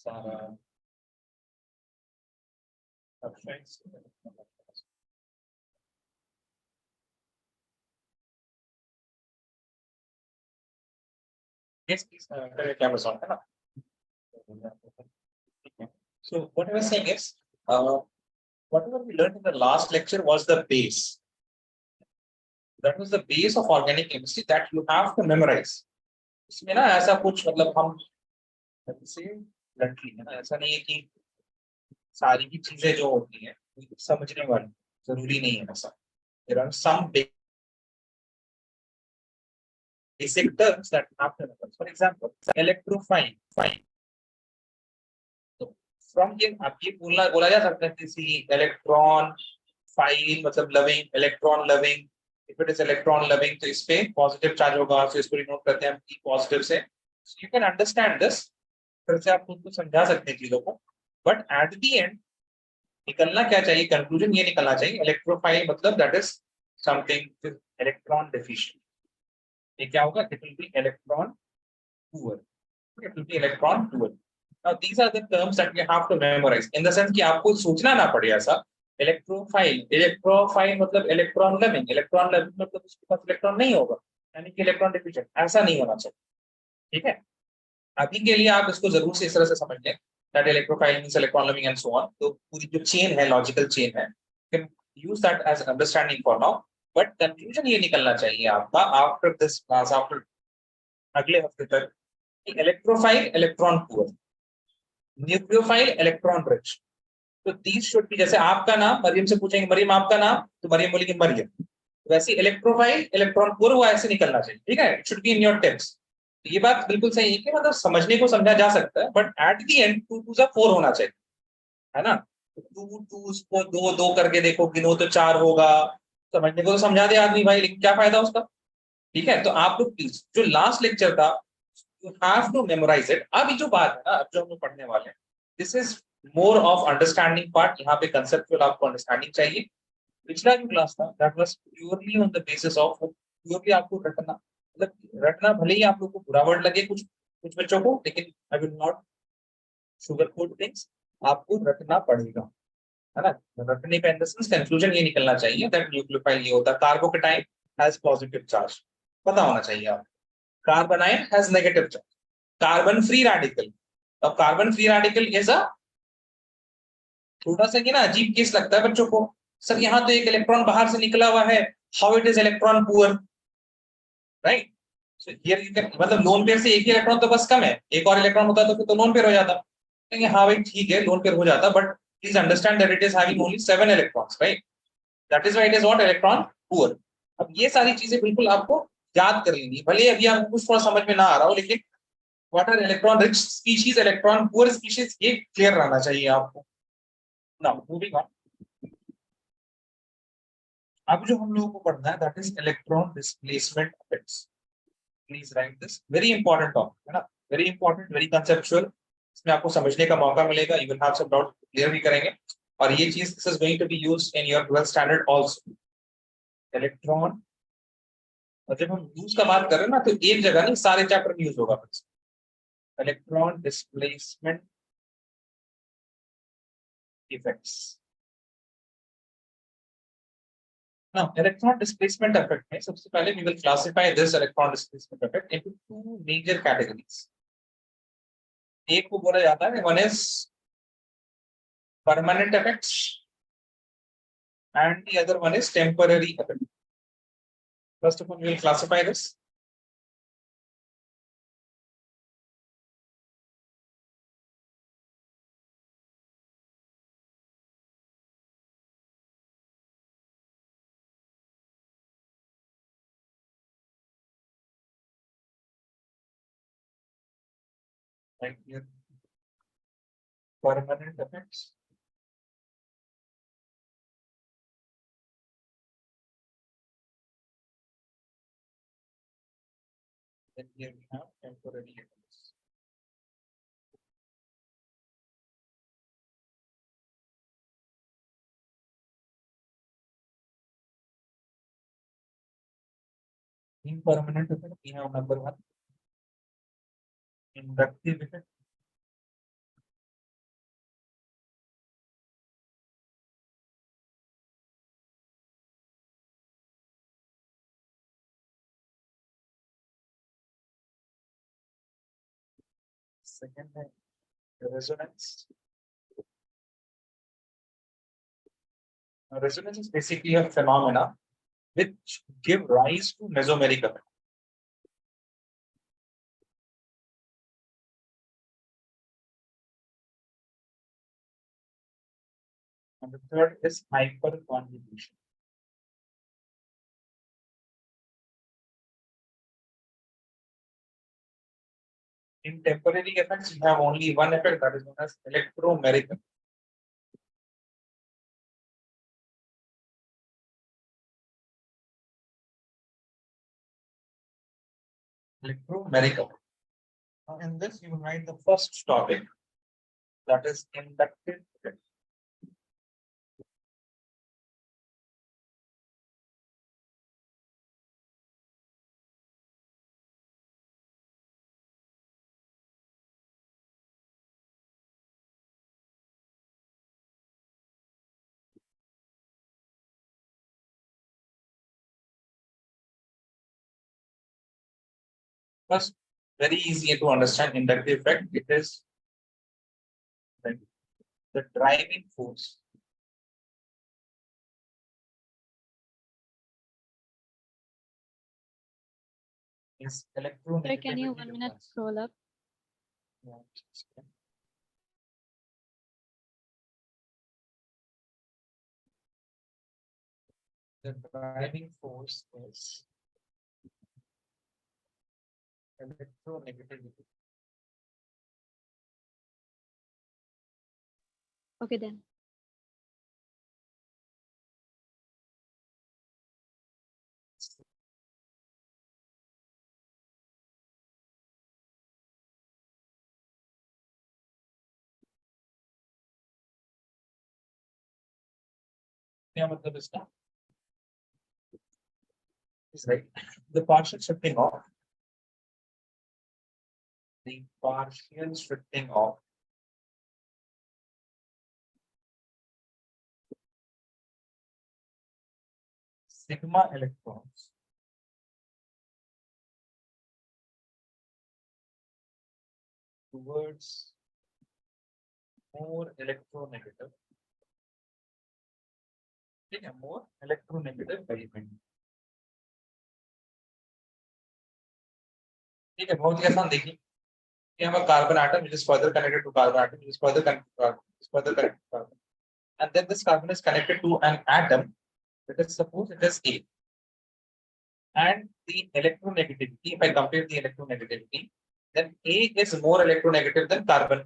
सारा perfect. Yes, please. Camera on, है ना? So what I was saying is, whatever we learned in the last lecture was the base. That was the base of organic chemistry that you have to memorize. इसमें ना ऐसा कुछ मतलब हम से लड़की है ना, ऐसा नहीं है कि सारी की चीजें जो होती हैं समझने वाली जरूरी नहीं है ऐसा. There are some basic terms that you have to memorize. For example, electrophile. तो from here आप ये बोला जा सकता है किसी इलेक्ट्रॉन फाइल मतलब loving, electron loving. If it is electron loving, तो इस पे पॉजिटिव चार्ज होगा, तो इसको डिनोट करते हैं हम ई पॉजिटिव से. So you can understand this. फिर से आप खुद को समझा सकते हैं चीजों को. बट एट द एंड निकलना क्या चाहिए, कंक्लूजन ये निकलना चाहिए, इलेक्ट्रोफाइल मतलब that is something electron deficient. ये क्या होगा, it will B electron poor. It will B electron poor. Now these are the terms that you have to memorize in the sense कि आपको सोचना ना पड़े ऐसा. इलेक्ट्रोफाइल मतलब इलेक्ट्रॉन लविंग, इलेक्ट्रॉन लविंग मतलब उसके पास इलेक्ट्रॉन नहीं होगा, यानी कि इलेक्ट्रॉन डेफिशिएंट. ऐसा नहीं होना चाहिए. ठीक है, अभी के लिए आप इसको जरूर से इस तरह से समझ लें that electrophile means electron loving and so on. तो पूरी जो चेन है, लॉजिकल चेन है, you can use that as understanding for now. But conclusion ये निकलना चाहिए आपका आफ्टर दिस क्लास, आफ्टर अगले हफ्ते तक, electrophile electron poor, nucleophile electron rich. तो दीज शुड बी, जैसे आपका नाम मरियम से पूछेंगे मरियम आपका नाम, तो मरियम बोलेगी मरियम. वैसे इलेक्ट्रोफाइल इलेक्ट्रॉन पुअर हुआ ऐसे निकलना चाहिए. ठीक है, it should be in your text. ये बात बिल्कुल सही है कि मतलब समझने को समझा जा सकता है, बट एट द एंड 2 2 जा 4 होना चाहिए, है ना. 2 2 को 2 2 करके देखो, गिनो तो 4 होगा. समझने को तो समझा दे आदमी भाई, लेकिन क्या फायदा उसका. ठीक है, तो आप लोग प्लीज जो लास्ट लेक्चर था, you have to memorise it. अभी जो बात है ना, अब जो हम लोग पढ़ने वाले हैं, this is more of understanding part. यहाँ पे कंसेप्चुअल आपको अंडरस्टैंडिंग चाहिए. पिछला जो क्लास था that was purely on the basis of, purely आपको रटना, मतलब रटना भले ही आप लोग को बुरा वर्ड लगे कुछ कुछ बच्चों को, लेकिन I will not sugar coat things. आपको रटना पड़ेगा, है ना. रटने का इन द सेंस कंक्लूजन ये निकलना चाहिए दैट न्यूक्लियोफाइल ये होता है, कार्बोकेटाइन हैज पॉजिटिव चार्ज, पता होना चाहिए आपको. Carbanion has negative charge. Carbon free radical, अब carbon free radical is a, थोड़ा सा ये ना अजीब केस लगता है बच्चों को. सर यहाँ तो एक इलेक्ट्रॉन बाहर से निकला हुआ है, how it is electron poor, right. So here you can, मतलब लोन पेयर से एक ही इलेक्ट्रॉन तो बस कम है, एक और इलेक्ट्रॉन होता तो फिर तो लोन पेयर हो जाता. कहेंगे हाँ भाई ठीक है लोन पेयर हो जाता, but please understand that it is having only 7 electrons, right. That is why it is not electron poor. अब ये सारी चीजें बिल्कुल आपको याद कर लेनी, भले अभी आपको कुछ थोड़ा समझ में ना आ रहा हो, लेकिन what are electron rich species, electron poor species, ये क्लियर रहना चाहिए आपको. नाउ मूविंग ऑन, अब जो हम लोगों को पढ़ना है that is electron displacement effects. Please right this, very important topic है ना, वेरी इंपॉर्टेंट, वेरी कंसेप्चुअल. इसमें आपको समझने का मौका मिलेगा, you will have some doubt, clear भी करेंगे. और ये चीज this is going to be used in your 12th standard also. Electron, और जब हम यूज का बात कर रहे हैं ना, तो एक जगह नहीं सारे चैप्टर में यूज होगा. Electron displacement effects. Now, electron displacement effect में सबसे पहले we will classify this electron displacement effect into 2 major categories. एक को बोला जाता है one is permanent effects and the other one is temporary effect. First of all, we will classify this. Right here, permanent effects. Then here we have temporary effects. Impermanent effect, we have number 1, inductive effect. second है resonance. Resonance is basically a phenomena which give rise to mesomeric effect. And the third is hyperconjugation. In temporary effects, you have only one effect, that is known as electromeric effect. Electromeric effect. Now, in this, you write the first topic, that is inductive effect. First, very easy to understand inductive effect. It is the driving force is electronegativity. Sir, can you 1 minute scroll up? Yeah, just a second. The driving force is electronegativity. Okay, then. क्या मतलब इसका? Is right. The partial shifting off. The partial shifting off sigma electrons towards more electronegative. ठीक है, more electronegative element. ठीक है, बहुत ही आसान देखिए. We have a carbon atom which is further connected to carbon atom, which is further connected to carbon, which is further connected to carbon. And then this carbon is connected to an atom. Let us suppose it is A. And the electronegativity, if I compare the electronegativity, then A is more electronegative than carbon.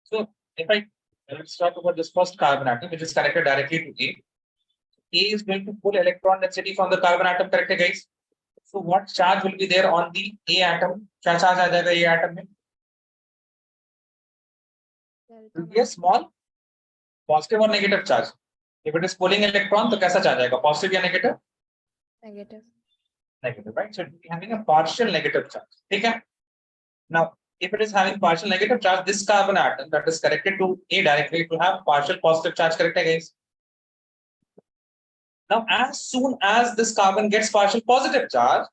So if let's talk about this first carbon atom, which is connected directly to A. A is going to pull electron density from the carbon atom, correct, guys? So what charge will be there on the A atom? क्या charge आ जाएगा A atom में? Will be a small positive or negative charge. If it is pulling electron, तो कैसा charge आएगा? Positive या negative? Negative. Negative, right? So it will be having a partial negative charge. ठीक है? Now, if it is having partial negative charge, this carbon atom that is connected to A directly, it will have partial positive charge, correct, guys? Now, as soon as this carbon gets partial positive charge,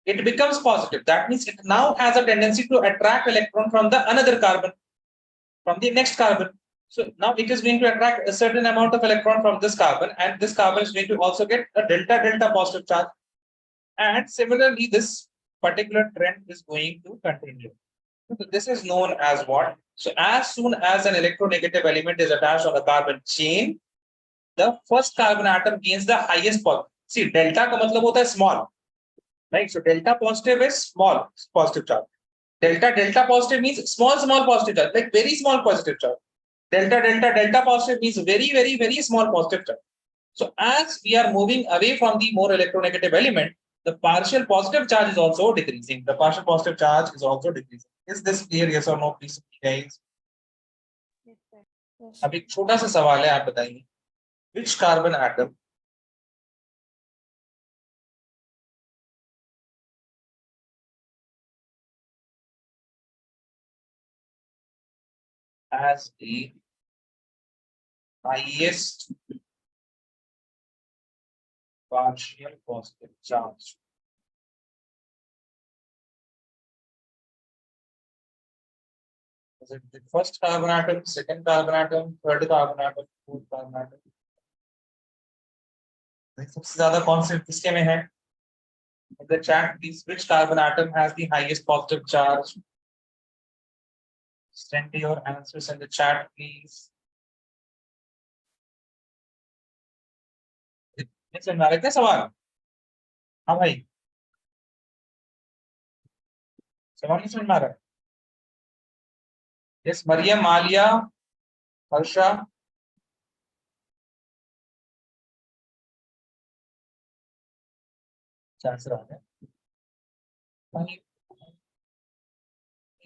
it becomes positive. That means it now has a tendency to attract electron from the another carbon, from the next carbon. So now it is going to attract a certain amount of electron from this carbon, and this carbon is going to also get a delta positive charge. And similarly, this particular trend is going to continue. So this is known as what? So as soon as an electronegative element is attached on the carbon chain, the first carbon atom gains the highest positive. See, delta का मतलब होता है small, right? So delta positive is small positive charge. Delta positive means small positive charge, like very small positive charge. Delta positive means very small positive charge. So as we are moving away from the more electronegative element, the partial positive charge is also decreasing. The partial positive charge is also decreasing. Is this clear? Yes or no, please, guys? Yes, sir. Yes. अब एक छोटा सा सवाल है, आप बताइए. Which carbon atom has the highest partial positive charge? Is it the first carbon atom, second carbon atom, third carbon atom, fourth carbon atom? सबसे ज्यादा कौन से किसके में है? In the chat, please, which carbon atom has the highest positive charge? Send your answers in the chat, please. समझ में आ रहा है क्या सवाल? हाँ भाई, सवाल नहीं समझ में आ रहा है? यस, मरियम, आलिया, हर्षा, आंसर आ गया।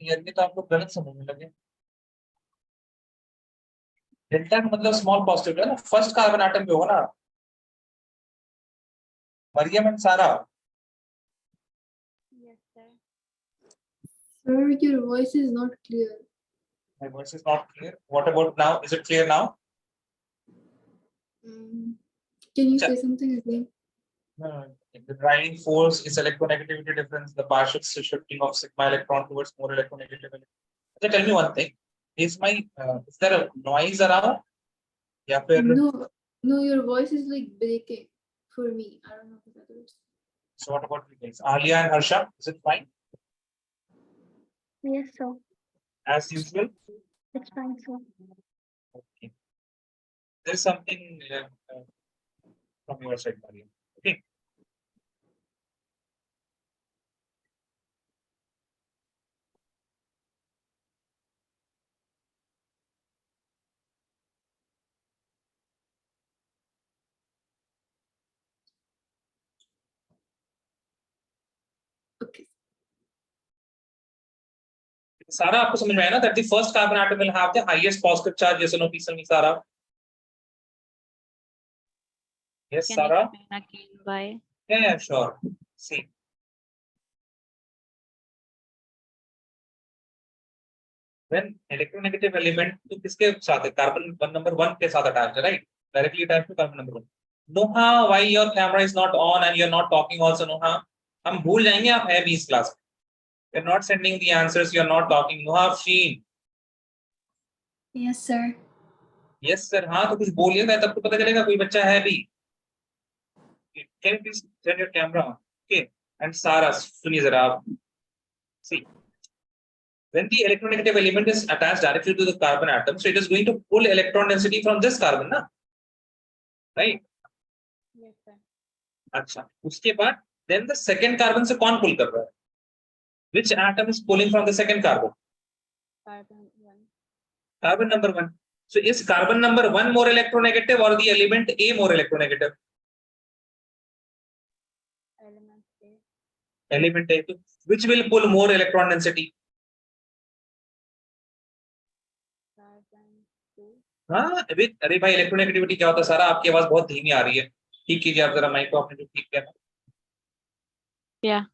ये तो आपको गलत समझने लगे। डेल्टा का मतलब स्मॉल पॉजिटिव है ना, फर्स्ट कार्बन एटम पे होगा ना। मरियम एंड सारा, Yes, sir. Sir, your voice is not clear. my voice is not clear. What about now? Is it clear now? Can you say something again? The driving force is electronegativity difference, the partial shifting of sigma electron towards more electronegative electron. So tell me one thing. Is there a noise around? या फिर No, your voice is like breaking for me. I don't know for others. So what about you guys? Alia and Harsha, is it fine? Yes, sir. As usual? It's fine, sir. Okay. There's something from your side, Maria. Okay. Okay. Sara, आपको समझ में आया ना that the first carbon atom will have the highest positive charge? Yes or no, please tell me, Sara. Yes, Can Sara. you explain again why? Yeah, sure. See. When electronegative element तो किसके साथ है? Carbon number 1 के साथ attached है, right? Directly attached to carbon number 1. Noha, why your camera is not on and you're not talking also, Noha? हम भूल जाएंगे आप है भी इस क्लास में. You're not sending the answers, you're not talking. Noha, Sheen. Yes, sir. Yes, sir. हाँ तो कुछ बोलिएगा तब तो पता चलेगा कोई बच्चा है भी. Can you please turn your camera on? Okay. And Sara, सुनिए जरा आप. See. When the electronegative element is attached directly to the carbon atom, so it is going to pull electron density from this carbon, na? Right? Yes, sir. अच्छा, उसके बाद then the second carbon से कौन pull कर रहा है? Which atom is pulling from the second carbon? Carbon 1. Carbon number 1. So is carbon number 1 more electronegative or the element A more electronegative? Element A. Element A. Which will pull more electron density? Carbon 2. हाँ, अरे भाई electronegativity क्या होता है सारा? आपकी आवाज बहुत धीमी आ रही है. ठीक कीजिए आप जरा माइक को, आपने जो ठीक किया. Yeah.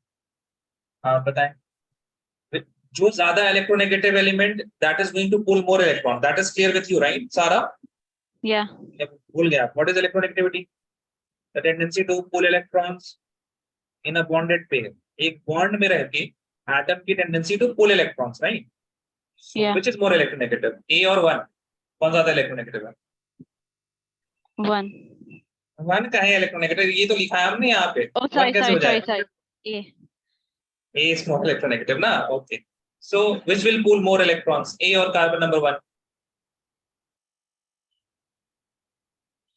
हाँ बताएं. जो ज्यादा electronegative element that is going to pull more electron. That is clear with you, right, Sara? Yeah. भूल गया. What is electronegativity? The tendency to pull electrons in a bonded pair. एक bond में रह के atom की tendency to pull electrons, right? So Yeah. which is more electronegative? A or 1? कौन ज्यादा electronegative है? 1. 1 का है electronegative. ये तो लिखा है हमने यहाँ पे. Oh, 1 sorry, कैसे हो sorry, जाएगा? sorry. A. A is more electronegative, na? Okay. So which will pull more electrons? A or carbon number 1?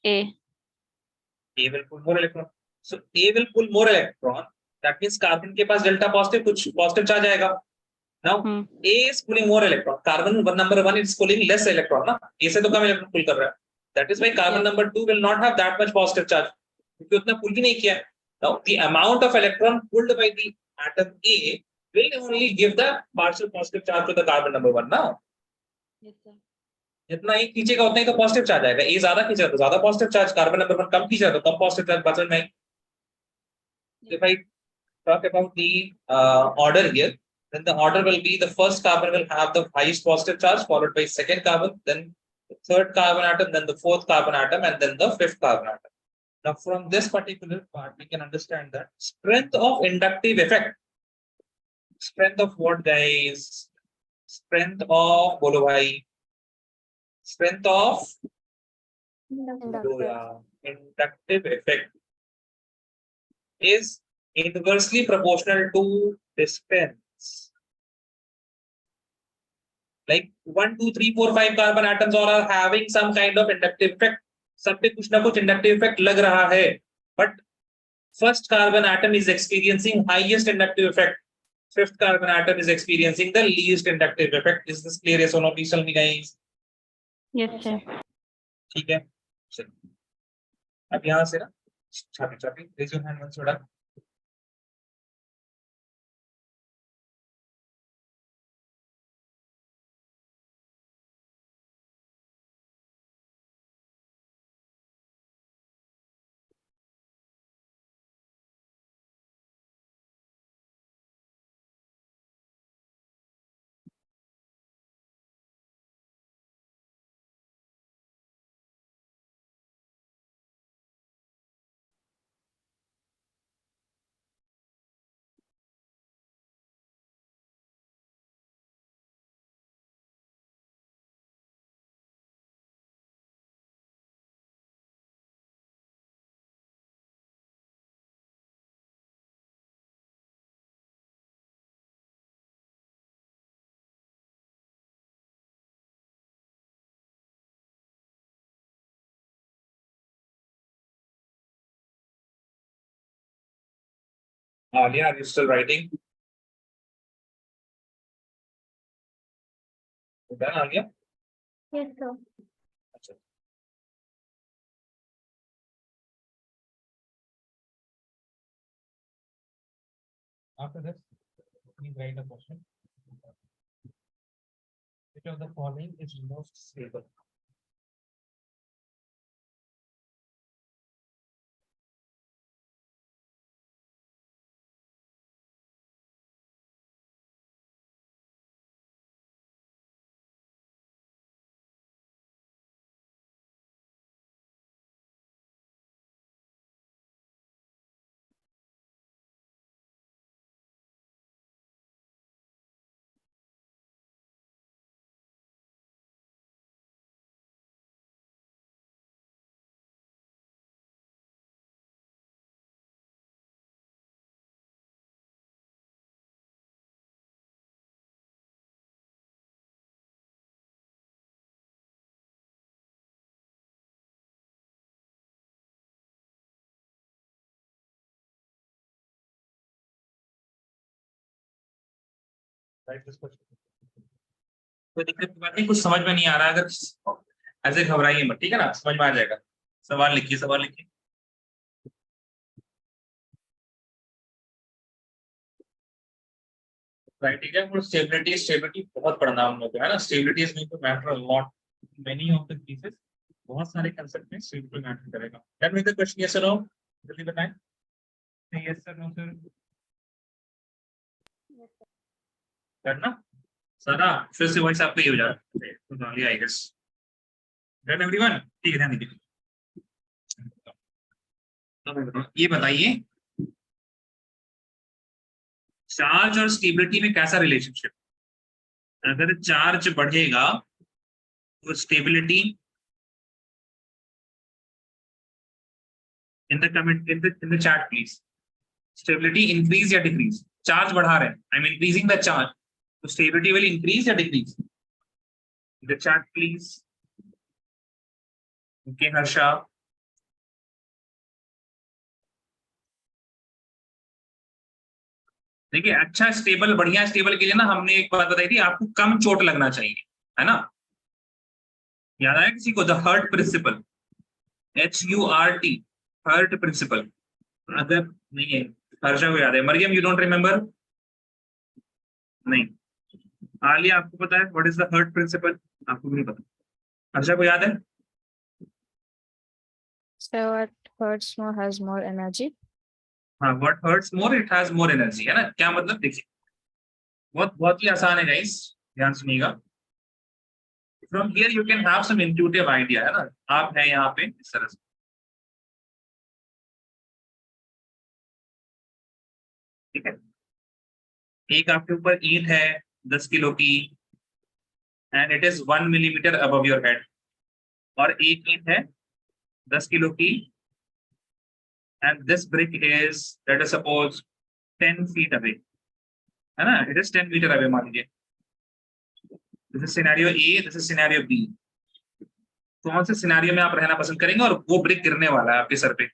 A. A will pull more electron. So A will pull more electron. That means carbon के पास delta positive कुछ positive charge आएगा. Now A is pulling more electron. Carbon number 1 is pulling less electron, ना? A से तो कम electron pull कर रहा है. That is why carbon number 2 will not have that much positive charge. क्योंकि उतना pull ही नहीं किया. Now the amount of electron pulled by the atom A will only give the partial positive charge to the carbon number 1, ना? Yes, sir. जितना एक खींचेगा उतना ही तो पॉजिटिव चार्ज आएगा. ए ज्यादा खींचा तो ज्यादा पॉजिटिव चार्ज, कार्बन नंबर 1 कम खींचा तो कम पॉजिटिव चार्ज बचल में. If I talk about the order here, then the order will be the first carbon will have the highest positive charge, followed by second carbon, then the third carbon atom, then the fourth carbon atom, and then the fifth carbon atom. Now from this particular part we can understand that strength of inductive effect. Strength of what, guys? Strength of, बोलो भाई, strength of inductive effect is inversely proportional to distance. Like 1, 2, 3, 4, 5 carbon atoms all are having some kind of inductive effect. सब पे कुछ ना कुछ inductive effect लग रहा है, but first carbon atom is experiencing highest inductive effect. Fifth carbon atom is experiencing the least inductive effect. Is this clear? Yes or no? Please tell me, guys. Yes, sir. ठीक है, चलिए अब यहाँ से ना छापी छापी raise your hand once थोड़ा. Alia, are you still writing? Done, Alia? Yes, sir. अच्छा. After this, please write a question. Which of the following is most stable? Write this question. कोई दिक्कत की बात नहीं, कुछ समझ में नहीं आ रहा अगर ऐसे घबराइए मत, ठीक है ना, समझ में आ जाएगा. सवाल लिखिए, सवाल लिखिए. राइट, ठीक है. और स्टेबिलिटी, स्टेबिलिटी बहुत पढ़ना हम लोग को है ना. Stability is going to matter a lot, many of the cases. बहुत सारे कांसेप्ट में स्टेबिलिटी मैटर करेगा. Can we the question yes और नो? जल्दी बताएं. यस सर, नो सर, करना सारा फिर से वॉइस आपका ही हो जा रहा है. तो डाली आई गेस. Done everyone? ठीक है, ध्यान दीजिए. ये बताइए, चार्ज और स्टेबिलिटी में कैसा रिलेशनशिप? अगर चार्ज बढ़ेगा तो stability, in the comment, in the chat please, stability increase या डिक्रीज? चार्ज बढ़ा रहे हैं, I am increasing the charge, तो स्टेबिलिटी विल इंक्रीज या decrease? The chat please. Okay Harsha. देखिए, अच्छा स्टेबल, बढ़िया स्टेबल के लिए ना हमने एक बात बताई थी आपको, कम चोट लगना चाहिए, है ना. याद आया किसी को? The HURT principle, HURT, HURT principle. अगर नहीं है, हर्षा को याद है. Mariam, you don't remember? नहीं. आलिया, आपको पता है what is the HURT principle? आपको नहीं पता. हर्षा को याद है? So what hurts more has more energy? हाँ, what hurts more it has more energy, है ना. क्या मतलब? देखिए, बहुत बहुत ही आसान है गाइस, ध्यान सुनिएगा. From here you can have some intuitive idea, है ना. आप हैं यहाँ पे इस तरह से, ठीक है. एक आपके ऊपर ईंट है 10 किलो की, and it is 1 millimeter above your head. और एक ईंट है 10 किलो की, and this brick is, let us suppose, 10 feet away, है ना? It is 10 meter away, मान लीजिए. This is scenario A, this is scenario B. कौन से सिनेरियो में आप रहना पसंद करेंगे और वो ब्रिक गिरने वाला है आपके सर पे?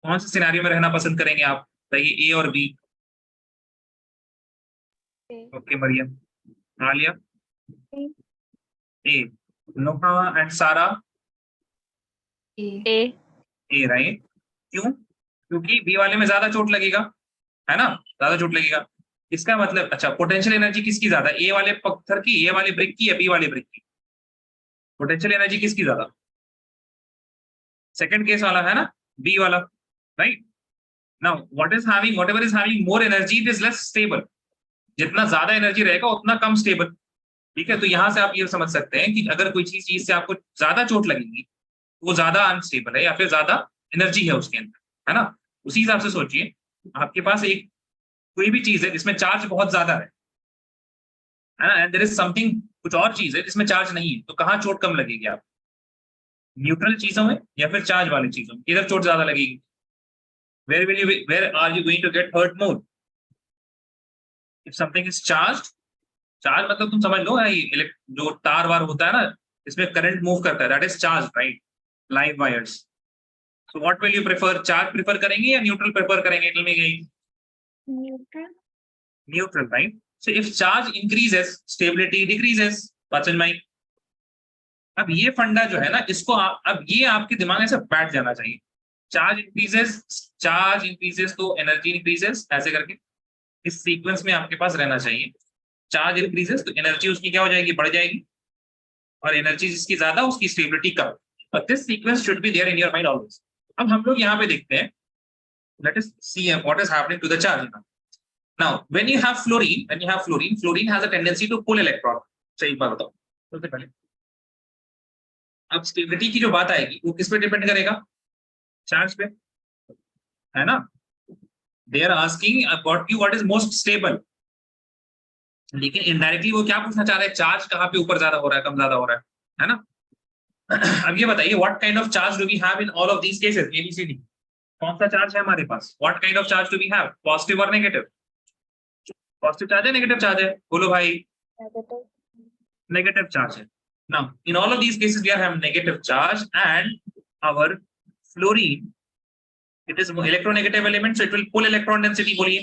कौन से सिनेरियो में रहना पसंद करेंगे आप? बताइए, ए और B. Okay Mariam. Alia? A. Noah and Sara? A. A, right. क्यों? क्योंकि बी वाले में ज्यादा चोट लगेगा, है ना? ज्यादा चोट लगेगा. इसका मतलब, अच्छा, पोटेंशियल एनर्जी किसकी ज्यादा, ए वाले पत्थर की, ए वाले ब्रिक की, या बी वाले ब्रिक की? पोटेंशियल एनर्जी किसकी ज्यादा? सेकंड केस वाला, है ना? बी वाला, right. Now whatever is having more energy, it is less stable. जितना ज्यादा एनर्जी रहेगा उतना कम स्टेबल. ठीक है, तो यहां से आप ये समझ सकते हैं कि अगर कोई चीज से आपको ज्यादा चोट लगेगी, वो ज्यादा अनस्टेबल है या फिर ज्यादा एनर्जी है उसके अंदर, है ना? उसी हिसाब से सोचिए, आपके पास एक कोई भी चीज है जिसमें चार्ज बहुत ज्यादा है ना, एंड देयर इज समथिंग, कुछ और चीज है जिसमें चार्ज नहीं है, तो कहाँ चोट कम लगेगी आप? न्यूट्रल चीजों में या फिर चार्ज वाली चीजों में? किधर चोट ज्यादा लगेगी? where are you going to get hurt more? If something is charged, charge मतलब तुम समझ लो, जो तार वार होता है ना, इसमें करंट मूव करता है, that is charge, right? Live wires. So what will you prefer? Charge prefer करेंगे या न्यूट्रल प्रेफर करेंगे? Tell me guys. Neutral, right? So if charge increases, stability decreases. बात समझ में आई? अब ये फंडा जो है ना, इसको अब ये आपके दिमाग में से बैठ जाना चाहिए. चार्ज इंक्रीजेस तो एनर्जी इंक्रीजेस, ऐसे करके इस सीक्वेंस में आपके पास रहना चाहिए. चार्ज इंक्रीजेस तो एनर्जी उसकी क्या हो जाएगी? बढ़ जाएगी. और एनर्जी जिसकी ज्यादा, उसकी स्टेबिलिटी कम. But this sequence should be there in your mind always. अब हम लोग यहाँ पे देखते हैं, let us see what is happening to the charge. Now when you have fluorine has a tendency to pull electron. सही बात बताओ सबसे पहले. अब स्टेबिलिटी की जो बात आएगी वो किस पे डिपेंड करेगा? चार्ज पे, है ना? They are asking about you what is most stable. लेकिन इनडायरेक्टली वो क्या पूछना चाह रहे हैं? चार्ज कहाँ पे ऊपर ज्यादा हो रहा है, कम ज्यादा हो रहा है ना? अब ये बताइए, what kind of charge do we have in all of these cases? A B C D. कौन सा चार्ज है हमारे पास? What kind of charge do we have? Positive और नेगेटिव? पॉजिटिव चार्ज है, नेगेटिव चार्ज है? बोलो भाई. नेगेटिव चार्ज है. Now in all of these cases we are have negative charge, and our fluorine, it is electronegative element, so it will pull electron density. बोलिए,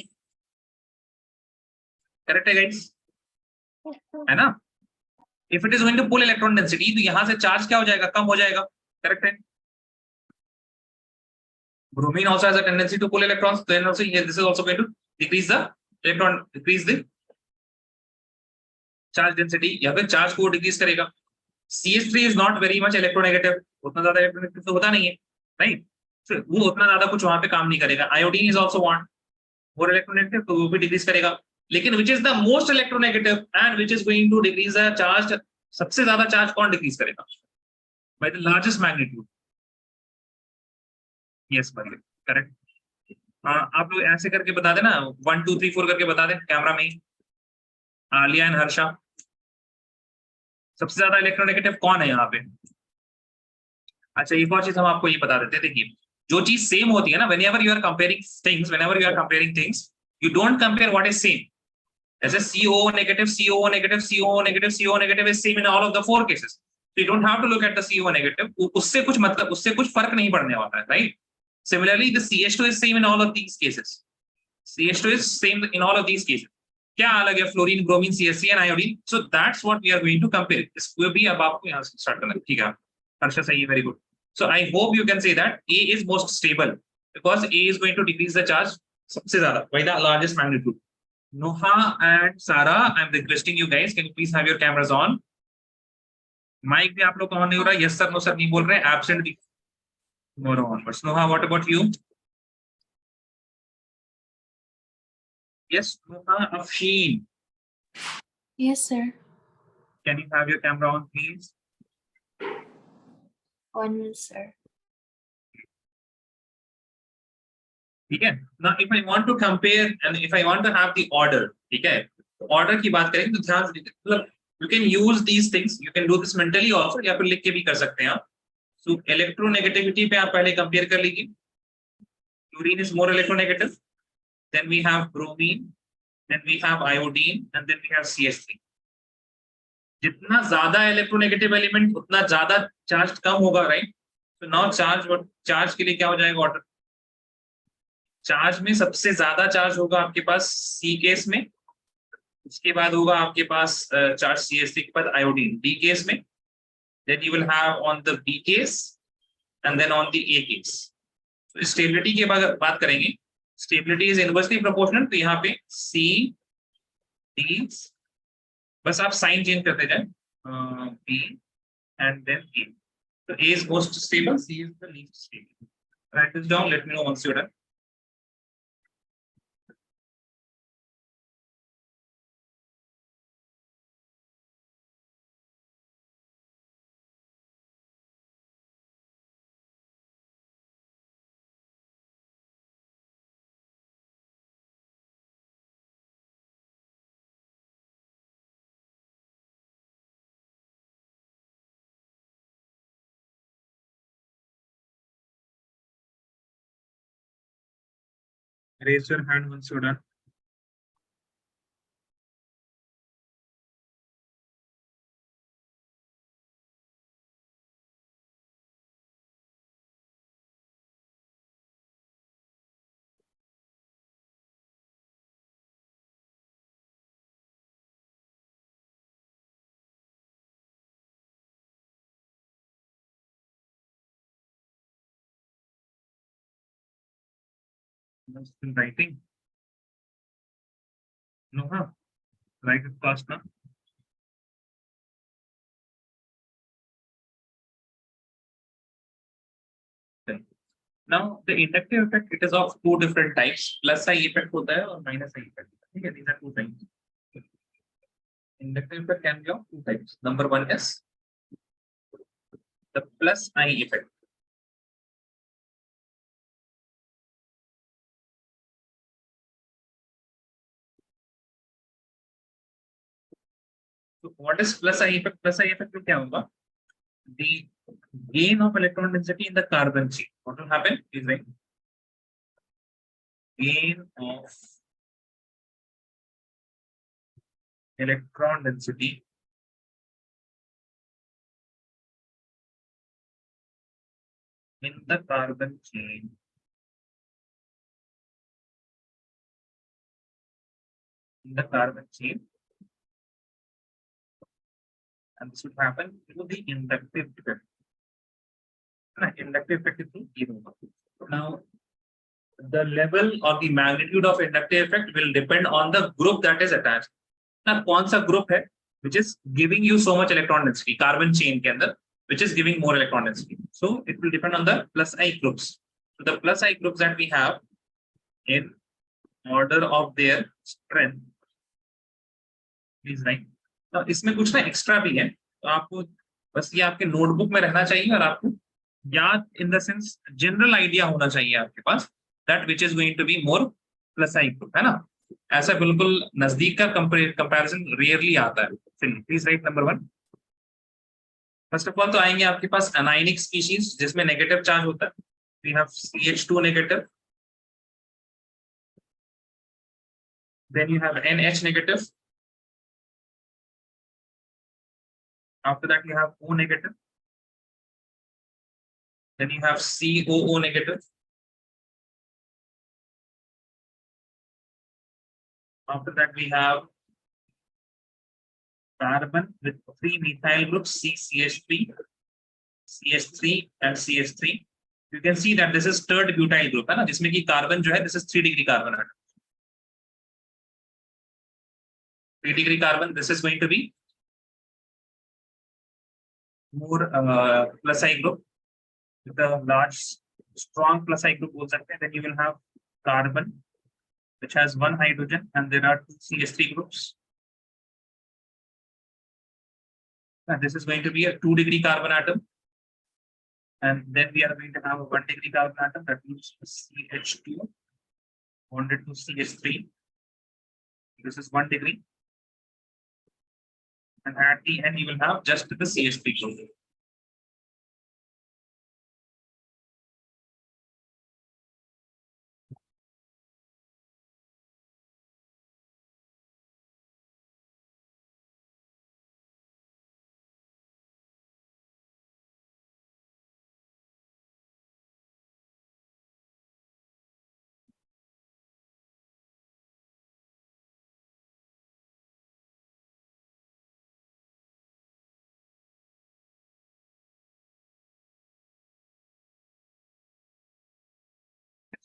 correct है guys? है ना? If it is going to pull electron density, तो यहां से charge क्या हो जाएगा? कम हो जाएगा. करेक्ट है? Bromine also has a tendency to pull electrons, then also here this is also going to decrease the charge density, या फिर चार्ज को डिक्रीज करेगा. CH3 is not very much electronegative, उतना ज्यादा इलेक्ट्रोनेगेटिव तो होता नहीं है, राइट? वो उतना ज्यादा कुछ वहां पे काम नहीं करेगा. Iodine is also want more electronegative, तो वो भी डिक्रीज करेगा. लेकिन which is the most electronegative and which is going to decrease the charge? सबसे ज्यादा चार्ज कौन डिक्रीज करेगा? By the largest magnitude. Yes भाई, करेक्ट. आप लोग ऐसे करके बता देना, 1 2 3 4 करके बता दें कैमरा में ही. आलिया एंड हर्षा, सबसे ज्यादा इलेक्ट्रोनेगेटिव कौन है यहाँ पे? अच्छा, एक और चीज हम आपको ये बता देते हैं. देखिए, जो चीज सेम होती है ना, whenever you are comparing things, you don't compare what is same. जैसे CO negative is same in all of the 4 cases. So you don't have to look at the CO negative. उससे कुछ मतलब, उससे कुछ फर्क नहीं पड़ने वाला है, right? Similarly, the CH2 is same in all of these cases. CH2 is same in all of these cases. क्या अलग है? Fluorine, bromine, CH3 and iodine. So that's what we are going to compare. इसको भी अब आपको यहाँ से start करना है. ठीक है, हर्षा सही है, very good. So I hope you can say that A is most stable because A is going to decrease the charge सबसे ज्यादा by the largest magnitude. Noha and Sara, I'm requesting you guys, can you please have your cameras on? Mic भी आप लोग का on नहीं हो रहा. Yes sir, no sir नहीं बोल रहे हैं. Absent भी more on. But Noha, what about you? Yes, Noha Afshin. Yes, sir. Can you have your camera on, please? On, sir. ठीक है. Now if I want to compare and if I want to have the order, ठीक है, order की बात करेंगे तो ध्यान से, मतलब You can use these things. You can do this mentally also, या फिर लिख के भी कर सकते हैं आप. So electronegativity पे आप पहले compare कर लीजिए. Fluorine is more electronegative. Then we have bromine. Then we have iodine, and then we have CH3. जितना ज्यादा इलेक्ट्रोनेगेटिव एलिमेंट उतना ज्यादा चार्ज कम होगा, राइट? तो नाउ चार्ज के लिए क्या हो जाएगा ऑर्डर? चार्ज में सबसे ज्यादा चार्ज होगा आपके पास सी केस में, उसके बाद होगा आपके पास चार्ज CH3 के बाद आयोडीन डी केस में, then you will have on the B case and then on the A case. तो स्टेबिलिटी की बात करेंगे. Stability is inversely proportional. तो यहाँ पे सी डी, बस आप साइन चेंज करते जाए, बी एंड देन ए. तो A is most stable, C is the least stable. Write this down. Let me know once you're done. Raise your hand once you're done. Still writing? No, huh? Write it fast now. Okay. Now the inductive effect, it is of two different types. Plus I effect होता है और minus I effect. Okay, these are two things. Inductive effect can be of two types. Number one is the plus I effect. So what is plus I effect? Plus I effect में क्या होगा? The gain of electron density in the carbon chain. What will happen is like gain of electron density in the carbon chain and this would happen through the inductive effect. Inductive effect is zero. Now the level or the magnitude of inductive effect will depend on the group that is attached. Now कौन सा group है which is giving you so much electron density carbon chain के अंदर, which is giving more electron density? So it will depend on the plus I groups. So the plus I groups that we have in order of their strength is right. Now इसमें कुछ ना extra भी है, तो आपको बस ये आपके नोटबुक में रहना चाहिए और आपको याद in the sense general idea होना चाहिए आपके पास that which is going to be more plus I group, है ना? ऐसा बिल्कुल नजदीक का कंपैरिजन रेयरली आता है. चलिए please write number one. First of all तो आएंगे आपके पास अनायनिक स्पीशीज जिसमें नेगेटिव चार्ज होता है. We have CH2 negative, then you have NH negative, after that you have O negative, then you have COO negative, after that we have carbon with 3 methyl groups CCH3, CH3 and CH3. You can see that this is third butyl group है ना, जिसमें कि carbon जो है this is 3 degree carbon atom. 3 degree carbon, this is going to be more plus I group with a large strong plus I group बोल सकते हैं. Then you will have carbon which has 1 hydrogen and there are 2 CH3 groups. And this is going to be a 2 degree carbon atom. And then we are going to have a 1 degree carbon atom, that means CH2 bonded to CH3. This is 1 degree. and at the end you will have just the CH3 group.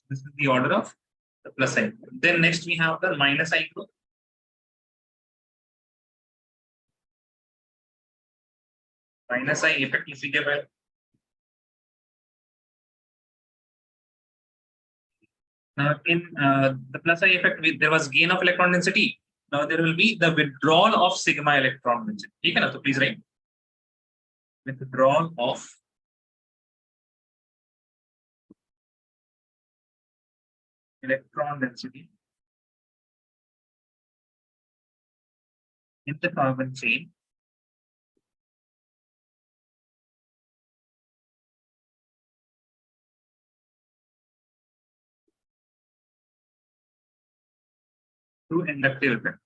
This is the order of the plus I. Then next we have the minus I group. Minus I effect is given. Now in the plus I effect, there was gain of electron density. Now there will be the withdrawal of sigma electron density. ठीक है ना? So please write withdrawal of electron density in the carbon chain through inductive effect.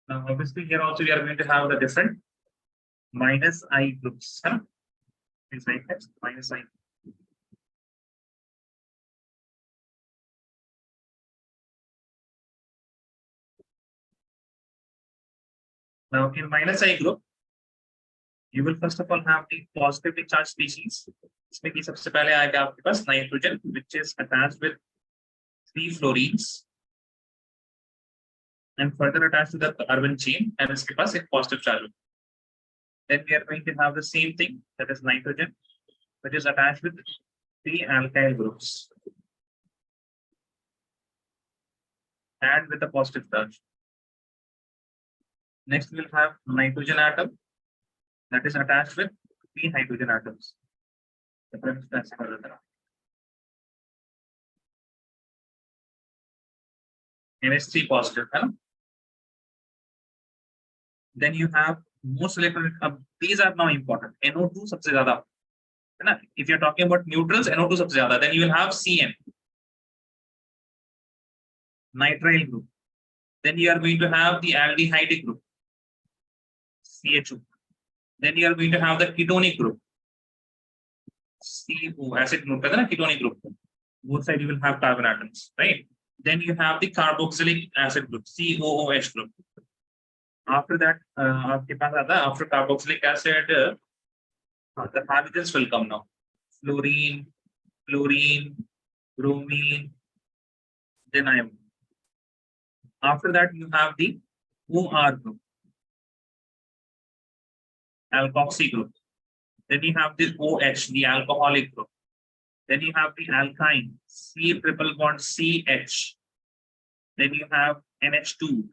Now obviously here also we are going to have the different minus I groups. Huh? Please write that minus I. Now in minus I group, you will first of all have the positively charged species. इसमें की सबसे पहले आएगा आपके पास nitrogen, which is attached with 3 fluorines and further attached to the carbon chain, and इसके पास एक positive charge. Then we are going to have the same thing, that is nitrogen, which is attached with 3 alkyl groups and with a positive charge. Next we'll have nitrogen atom that is attached with 3 hydrogen atoms. NH3 positive. Huh? Then you have most electron. These are now important. NO2 सबसे ज़्यादा. If you're talking about neutrals, NO2 सबसे ज़्यादा. Then you will have CN, nitrile group. Then you are going to have the aldehyde group, CH2. Then you are going to have the ketonic group, CO, acid group, ketonic group. Both sides you will have carbon atoms, right? Then you have the carboxylic acid group, COOH group. After that, after carboxylic acid, the halogens will come now. Fluorine, chlorine, bromine, then iron. After that, you have the OR group, alkoxy group. Then you have the OH, the alcoholic group. Then you have the alkyne, C triple bond CH. Then you have NH2.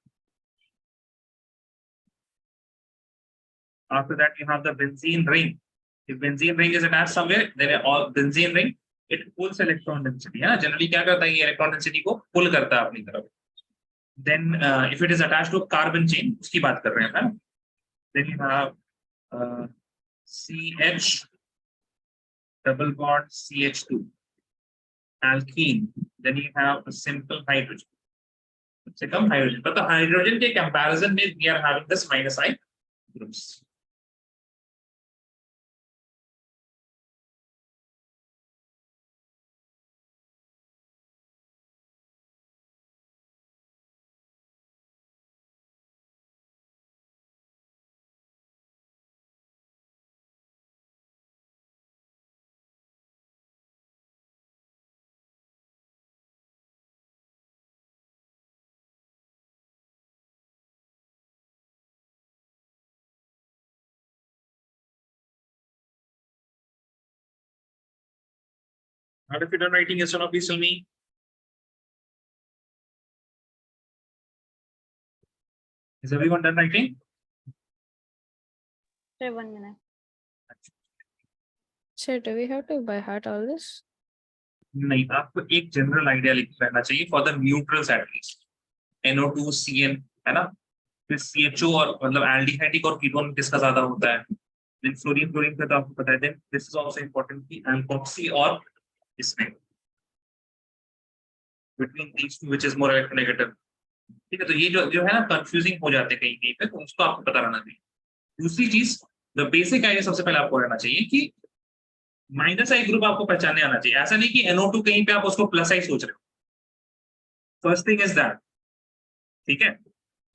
After that, you have the benzene ring. If benzene ring is attached somewhere, then all benzene ring, it pulls electron density. Yeah? Generally, क्या करता है ये electron density को pull करता है अपनी तरफ. Then, if it is attached to a carbon chain, उसकी बात कर रहे हैं. Then you have CH double bond CH2 alkene. Then you have a simple hydrogen. सबसे कम hydrogen. But the hydrogen के comparison में we are having this minus I groups. What if you're done writing yes or no, please tell me. Is everyone done writing? Sir, 1 minute. So do we have to by heart all this? नहीं, आपको एक general idea लिख लेना चाहिए for the neutrals at least. NO2 CN, है ना, फिर CHO और मतलब एल्डिहाइडिक और कीटोन किसका ज्यादा होता है, देन फ्लोरीन फ्लोरीन का तो आपको पता है, then this is also important कि एल्कोक्सी और इसमें between these two which is more electronegative. ठीक है, तो ये जो जो है ना कंफ्यूजिंग हो जाते हैं कहीं कहीं पे, तो उसको आपको पता रहना चाहिए। दूसरी चीज, द बेसिक आइडिया सबसे पहले आपको रहना चाहिए कि माइनस आई ग्रुप आपको पहचानने आना चाहिए। ऐसा नहीं कि NO2 कहीं पे आप उसको प्लस आई सोच रहे हो, फर्स्ट थिंग इज दैट। ठीक है,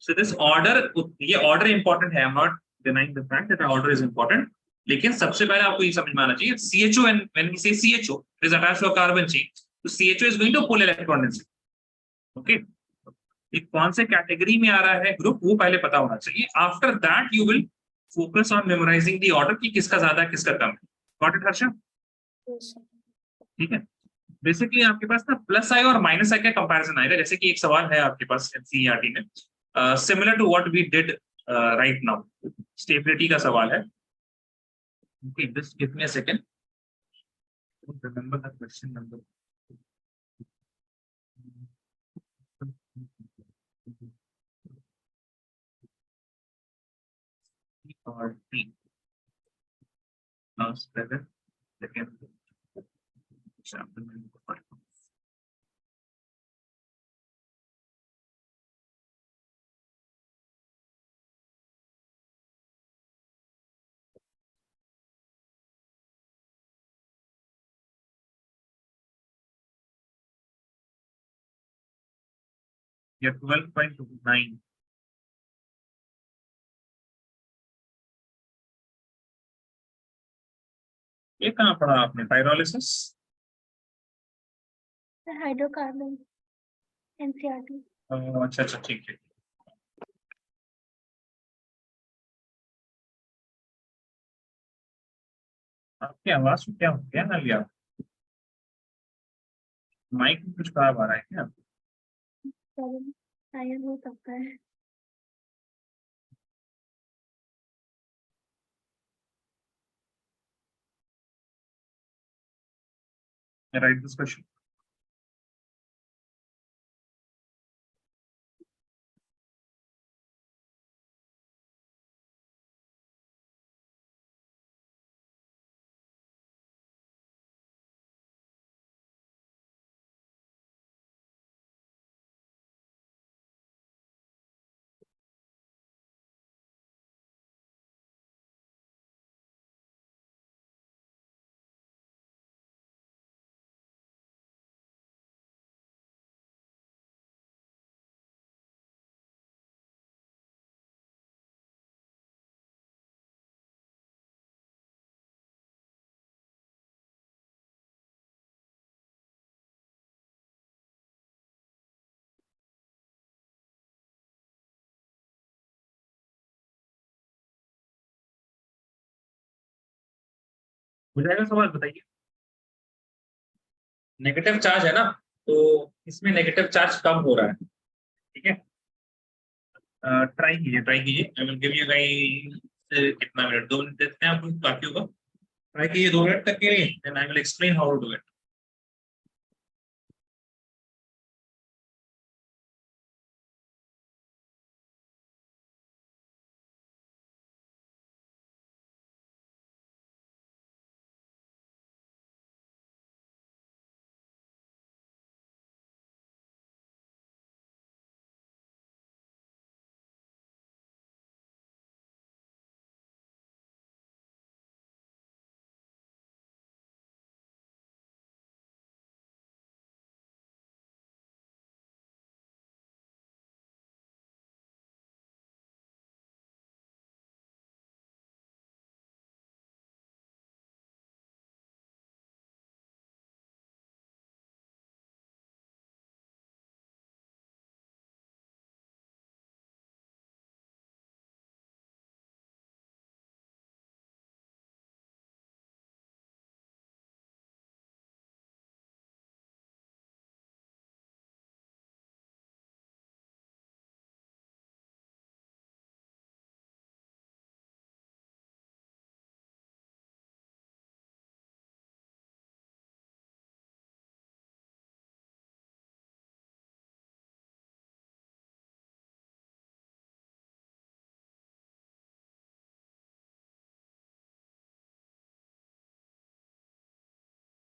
सो दिस ऑर्डर, ये ऑर्डर इंपॉर्टेंट है, I am not denying the fact that order is important, लेकिन सबसे पहले आपको ये समझ में आना चाहिए CHO, when we say CHO is attached to a carbon chain, तो CHO is going to pull electron density. Okay, ये कौन से कैटेगरी में आ रहा है ग्रुप, वो पहले पता होना चाहिए। After that you will focus on memorising the order कि किसका ज्यादा है किसका कम है। Got it Harsha? ठीक है, बेसिकली आपके पास ना प्लस आई और माइनस आई का कंपैरिजन आएगा, जैसे कि एक सवाल है आपके पास एनसीईआरटी में, similar to what we did right now, stability का सवाल है। Okay, just give me a second, remember the question number. और the last second chapter number 5। या 12.9, ये कहाँ पढ़ा आपने, पायरोलिसिस? Hydrocarbon NCERT. अच्छा अच्छा, ठीक है। आपकी आवाज को क्या हो गया ना लिया, माइक में कुछ खराब आ रहा है क्या? शायद हो सकता है। Right this question. हो जाएगा सवाल, बताइए। नेगेटिव चार्ज है ना, तो इसमें नेगेटिव चार्ज कम हो रहा है। ठीक है, ट्राई कीजिए ट्राई कीजिए, I will give you guys कितना मिनट, 2 मिनट देते हैं आपको, काफी होगा। ट्राई कीजिए 2 मिनट तक के लिए, then I will explain how to do it.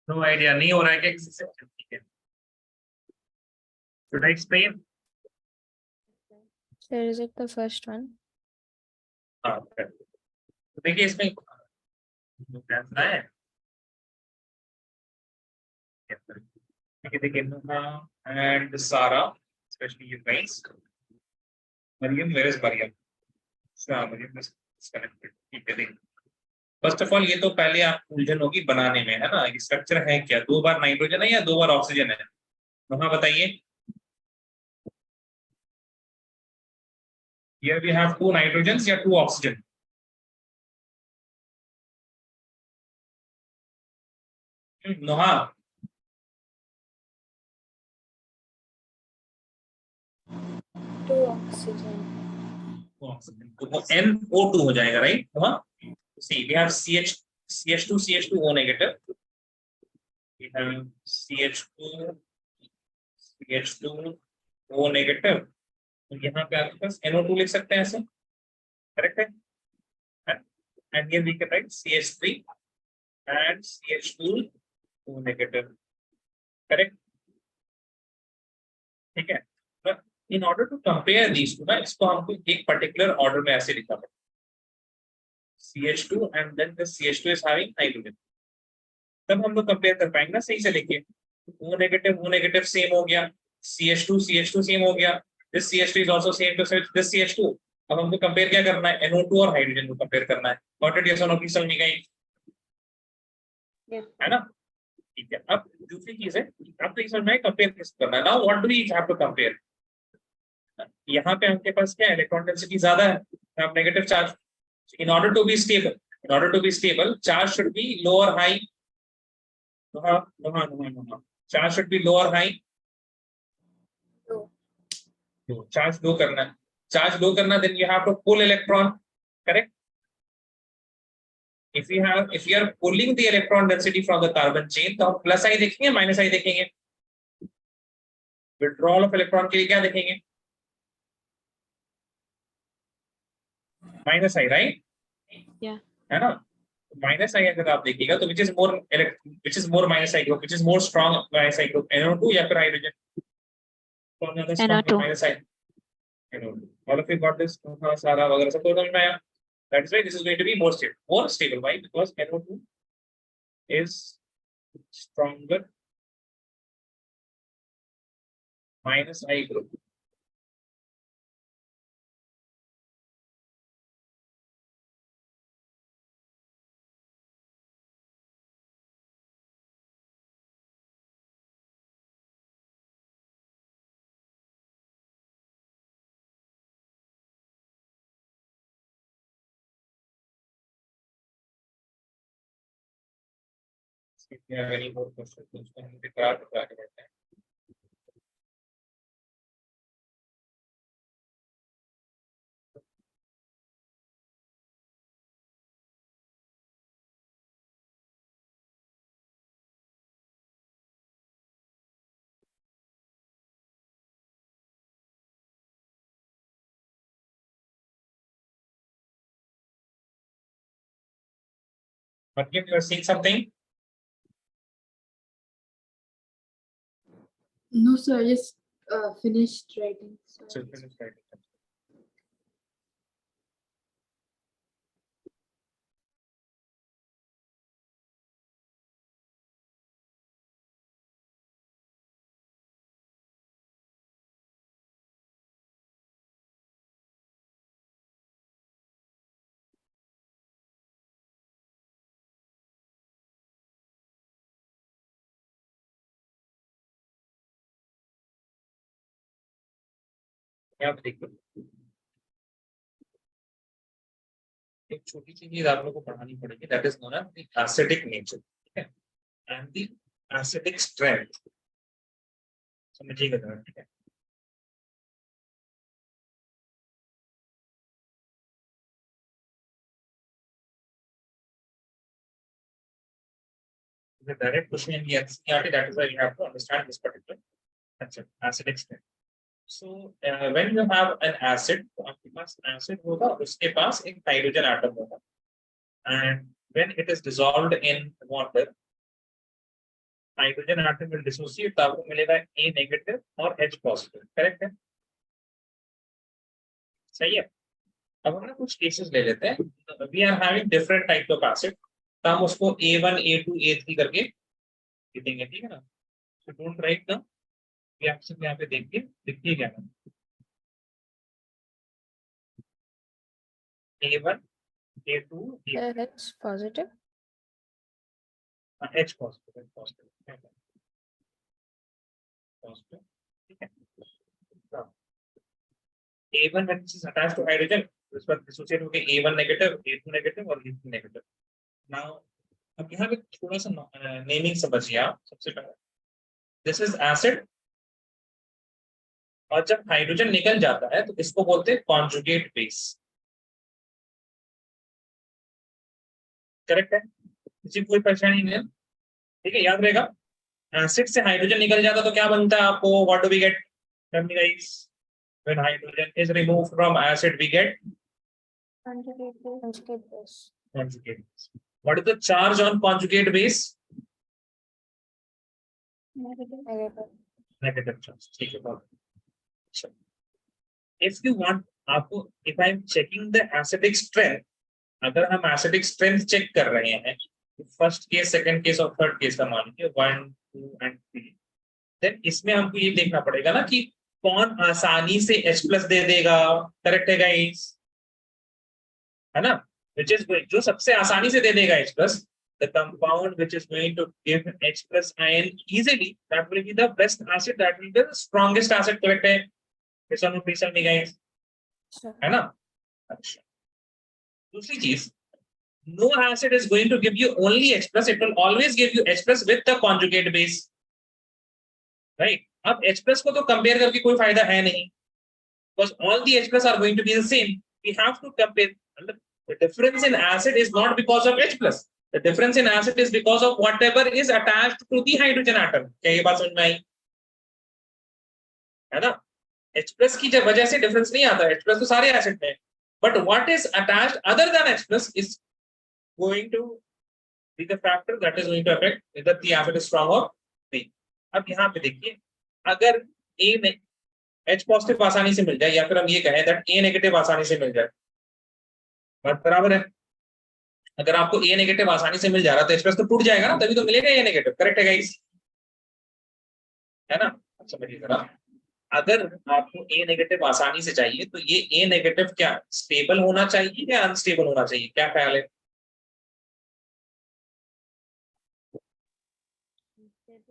No idea, नहीं हो रहा है क्या किसी से? ठीक है, should I explain? So is it the first one? हाँ, तो देखिए इसमें कैसा है, देखिए and Sara, specially you guys, Mariam, where is Mariam? अच्छा, मरियम इज डिस्कनेक्टेड। ठीक है, देखिए फर्स्ट ऑफ ऑल ये तो पहले आप उलझन होगी बनाने में, है ना? ये स्ट्रक्चर है क्या, 2 बार नाइट्रोजन है या 2 बार ऑक्सीजन है? वहां बताइए। Here we have 2 nitrogens या 2 oxygen? नोहा, 2 oxygen. तो वो NO2 हो जाएगा, right? Noha, see we have CH2 CH2 O negative, we have CH2 CH2 O negative, तो यहाँ पे आपके पास NO2 लिख सकते हैं ऐसे, करेक्ट है? And here we can write CH3 and CH2 O negative, correct? ठीक है, but in order to compare these two ना, इसको हमको एक पर्टिकुलर ऑर्डर में ऐसे लिखना पड़ेगा, CH2 and then the CH2 is having nitrogen, तब हम लोग कंपेयर कर पाएंगे ना सही से। लिखिए, O नेगेटिव सेम हो गया, CH2 सेम हो गया, this CH2 is also same to this CH2। अब हमको कंपेयर क्या करना है, NO2 और हाइड्रोजन को कंपेयर करना है। Got it? यस और नो? प्लीज समझ में गई, है ना? ठीक है, अब दूसरी चीज है, अब तो ये समझ में कंपेयर कैसे करना है। Now what do we have to compare? यहाँ पे हमके पास क्या, इलेक्ट्रॉन डेंसिटी ज्यादा है, आप negative charge, in order to be stable charge should be low or high? No. Charge should be low or high? Low. Charge low करना, then you have to pull electron, correct? If you are pulling the electron density from the carbon chain, तो हम plus आई देखेंगे, minus आई देखेंगे? Withdrawal of electron के लिए क्या देखेंगे? Minus आई, right? Yeah. है ना? माइनस आई अगर आप देखिएगा तो which is more minus I group, which is more strong minus I group, NO2 या फिर हाइड्रोजन? कौन ज्यादा स्ट्रांग है? Minus I, NO2। All of you got this? सारा वगैरह सब तो समझ में आया? That is why this is going to be more stable. Why? Because NO2 is stronger minus I group. If you have any more questions, then we can talk about that. But if you are seeing something, No, sir, I just finished writing. so finish writing. आप देखो, एक छोटी सी चीज आप लोगों को पढ़ानी पड़ेगी, that is known as the acidic nature, ठीक है, एंड द एसिडिक स्ट्रेंथ, समझिएगा जरा, ठीक है? The direct question in the NCERT, that is why you have to understand this particular concept, acidic strength. So when you have an acid, तो आपके पास acid होगा, उसके पास एक हाइड्रोजन एटम होगा, and when it is dissolved in water, hydrogen atom will dissociate, तो आपको मिलेगा A negative और H पॉजिटिव। करेक्ट है, सही है। अब हम ना कुछ केसेस ले लेते हैं। We are having different type of acid, तो हम उसको A1 A2 A3 करके लिखेंगे, ठीक है ना। सो डोंट राइट ना, ये आप सिर्फ यहाँ पे देखिए क्या है। A1 A2 A3 H positive. H positive positive, ठीक है। A1 when this is attached to hydrogen, इस पर डिसोसिएट होके A1 नेगेटिव A2 नेगेटिव और A3 नेगेटिव। नाउ अब यहाँ पे थोड़ा सा नेमिंग समझिए आप। सबसे पहले दिस इज एसिड, और जब हाइड्रोजन निकल जाता है तो इसको बोलते हैं कॉन्जुगेट बेस। करेक्ट है, किसी कोई परेशानी नहीं है, ठीक है, याद रहेगा। एसिड से हाइड्रोजन निकल जाता तो क्या बनता है आपको, what do we get guys, when hydrogen is removed from acid we get Conjugate base. Conjugate base. conjugate base. What is the charge on conjugate base? Negative. Negative. Negative charge, ठीक है, बहुत अच्छा। If you want, आपको if I am checking the acidic strength, अगर हम acidic strength check कर रहे हैं, फर्स्ट केस, सेकंड केस और थर्ड केस का मान लीजिए 1 2 एंड 3, देन इसमें हमको ये देखना पड़ेगा ना कि कौन आसानी से H+ दे देगा। करेक्ट है गाइस, है ना, which is जो सबसे आसानी से दे देगा H+, the compound which is going to give H+ ion easily, that will be the best acid, that will be the strongest acid। correct है, please tell me guys, Sure. है ना। अच्छा, दूसरी चीज, no acid is going to give you only H+, it will always give you H+ with the conjugate base, right। अब H+ को तो compare करके कोई फायदा है नहीं, because all the H+ are going to be the same, we have to compare। The difference in acid is not because of H+, the difference in acid is because of whatever is attached to the hydrogen atom। क्या ये बात समझ में आई, है ना। H+ की वजह से डिफरेंस नहीं आता, H+ तो सारे एसिड में, but what is attached other than H+ is going to be the factor that is going to affect whether the acid is strong or weak। अब यहाँ पे देखिए, अगर A में H पॉजिटिव आसानी से मिल जाए, या फिर हम ये कहें दैट A नेगेटिव आसानी से मिल जाए, बात बराबर है। अगर आपको A नेगेटिव आसानी से मिल जा रहा है तो H+ तो टूट जाएगा ना, तभी तो मिलेगा A नेगेटिव। करेक्ट है गाइस, है ना। समझिए जरा, अगर आपको A नेगेटिव आसानी से चाहिए तो ये A नेगेटिव क्या स्टेबल होना चाहिए या अनस्टेबल होना चाहिए, क्या ख्याल है।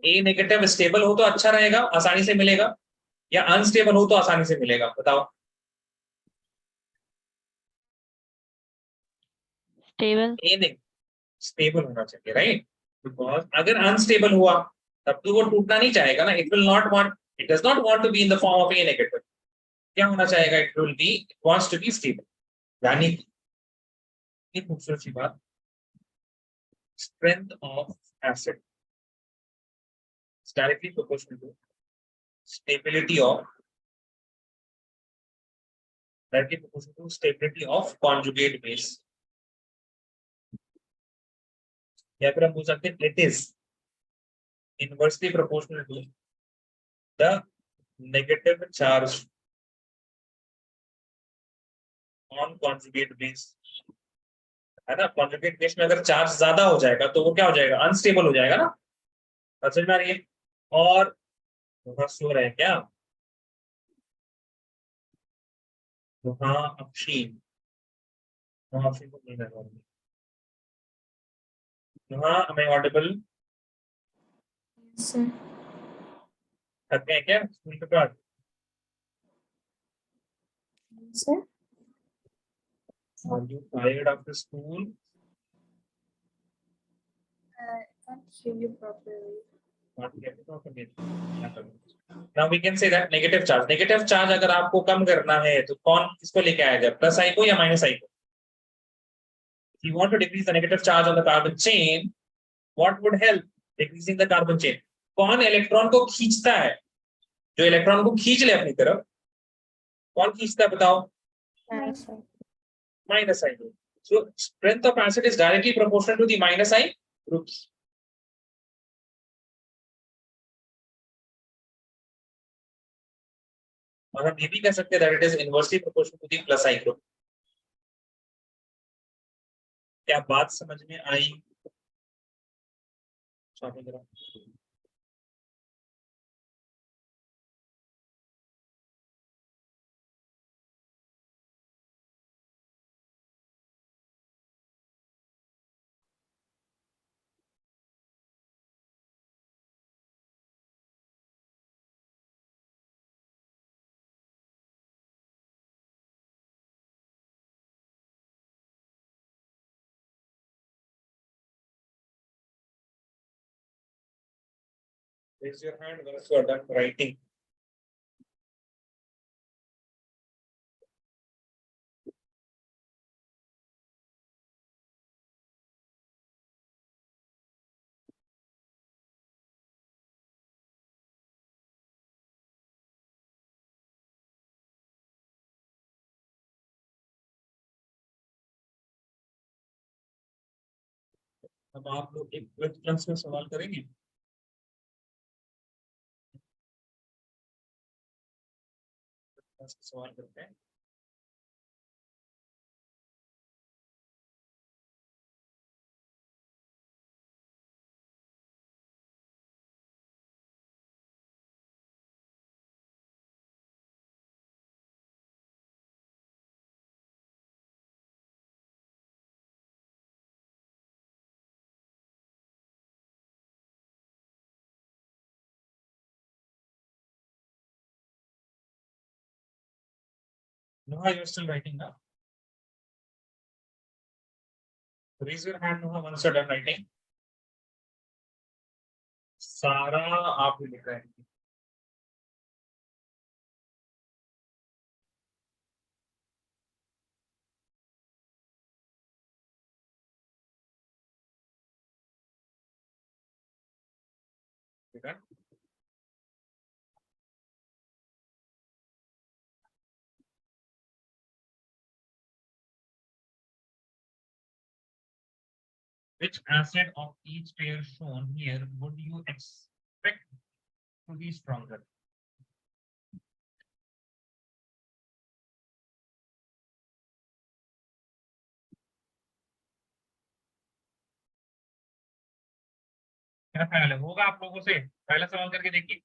A नेगेटिव स्टेबल हो तो अच्छा रहेगा, आसानी से मिलेगा, या अनस्टेबल हो तो आसानी से मिलेगा, बताओ। Stable. A स्टेबल होना चाहिए, राइट। बिकॉज अगर अनस्टेबल हुआ तब तो वो टूटना नहीं चाहेगा ना, it will not want, it does not want to be in the form of A negative. क्या होना चाहेगा, it will be, it wants to be stable. यानी ये खूबसूरत सी बात, strength of acid directly proportional to stability of, directly proportional to stability of conjugate base, या फिर हम बोल सकते हैं it is inversely proportional to the negative charge on conjugate base, है ना। कॉन्जुगेट बेस में अगर चार्ज ज्यादा हो जाएगा तो वो क्या हो जाएगा, अनस्टेबल हो जाएगा ना, समझ में आ रही है। और सो रहे हैं क्या, हाँ अक्षीन, हाँ अक्षीन को नहीं लगा, हाँ हमें ऑडिबल Yes, sir. थक गए क्या स्कूल के बाद। Yes, sir. Are you tired after school? I can't hear you properly. Not yet, not yet. Now we can say that negative charge, negative charge अगर आपको कम करना है तो कौन किसको लेके आया जाए, प्लस आई को या माइनस आई को। If you want to decrease the negative charge on the carbon chain, what would help decreasing the carbon chain? कौन इलेक्ट्रॉन को खींचता है, जो इलेक्ट्रॉन को खींच ले अपनी तरफ, कौन खींचता है बताओ, Minus I. minus I group। So strength of acid is directly proportional to the minus I groups। और हम ये भी कह सकते हैं that it is inversely proportional to the plus I group. क्या बात समझ में आई? Raise your hand once you are done writing. अब आप लोग एक क्वेश्चन में सवाल करेंगे। सवाल करते हैं। Noha, you're still writing now. Raise your hand, Noha, once you're done writing. सारा आप ही लिख रहे हैं। ठीक है? Which acid of each pair shown here would you expect to be stronger? क्या ख्याल है, होगा आप लोगों से? पहला सवाल करके देखिए,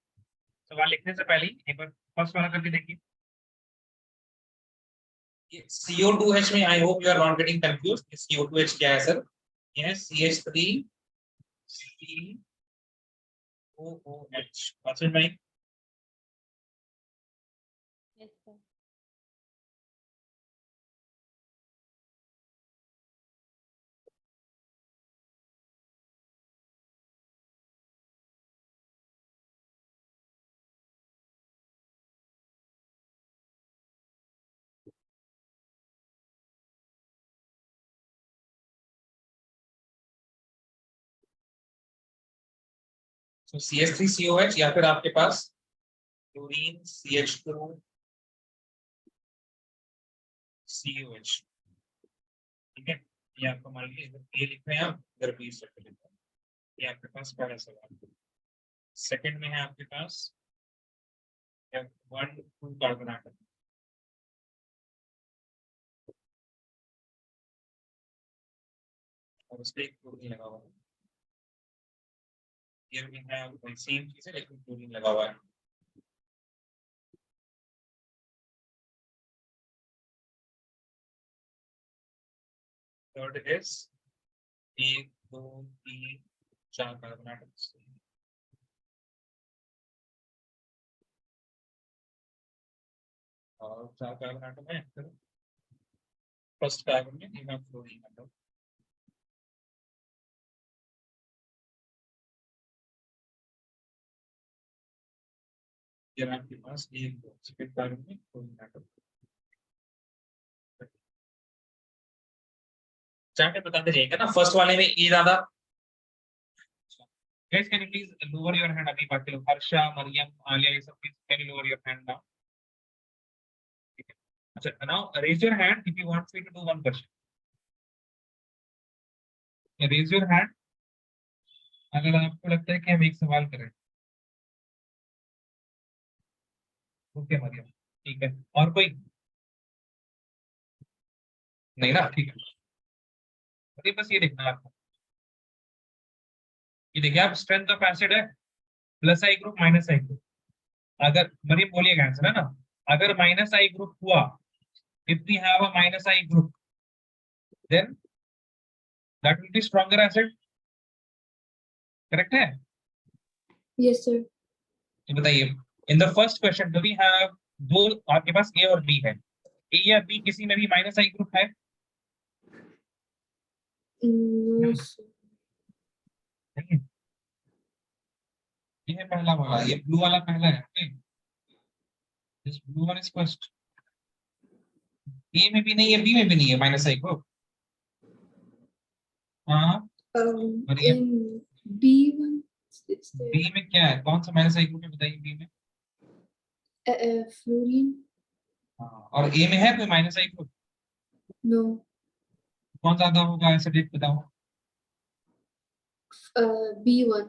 सवाल लिखने से पहले एक बार फर्स्ट वाला करके देखिए। CO2H में I hope you are not getting confused. CO2H क्या है सर? ये CH3 COOH। समझ में आई? Yes, sir. So CH3COH या फिर आपके पास क्लोरीन CH2COH। ठीक है, ये आपको मान लीजिए इधर ए लिख रहे हैं आप, इधर बी लिख रहे हैं। ये आपके पास पहला सवाल। सेकंड में है आपके पास 1,2 कार्बन एटम। और उस पे एक क्लोरीन लगा हुआ है। ये भी है सेम चीज है लेकिन क्लोरीन लगा हुआ है। Third is 1 2 3 4 carbon atoms. और 4 कार्बन एटम है। फर्स्ट कार्बन में ये फ्लोरीन एटम। ये आपके पास एक सेकंड कार्बन में फ्लोरीन एटम। चार्ट बताते जाइएगा ना, फर्स्ट वाले में ई ज्यादा। Guys can you please lower your hand? अभी बाकी लोग हर्षा, मरियम, आलिया, ये सब please can you lower your hand now? अच्छा, now raise your hand if you want me to do one question. Raise your hand अगर आपको लगता है कि हम एक सवाल करें। ओके मरियम, ठीक है, और कोई नहीं ना, ठीक है। अरे बस ये देखना है आपको, ये देखिए आप, स्ट्रेंथ ऑफ एसिड है plus I group minus I group. अगर मरीम बोलिएगा आंसर है ना, अगर माइनस आई ग्रुप हुआ, if we have a minus I group, then that will be stronger acid, correct है? Yes, sir. तो बताइए, in the first question do we have, दो आपके पास ए और बी है, ए या बी किसी में भी माइनस आई ग्रुप है? No, sir. नहीं। ये है पहला वाला, ये ब्लू वाला पहला है, okay, this blue one is first. A में भी नहीं है, बी में भी नहीं है माइनस आई ग्रुप। हाँ, और ये In B1, it's there. B में क्या है, कौन सा माइनस आई ग्रुप है बताइए बी में? Fluorine? हाँ, और ए में है कोई माइनस आई ग्रुप? No. कौन ज्यादा होगा ऐसे डेट बताओ? B1.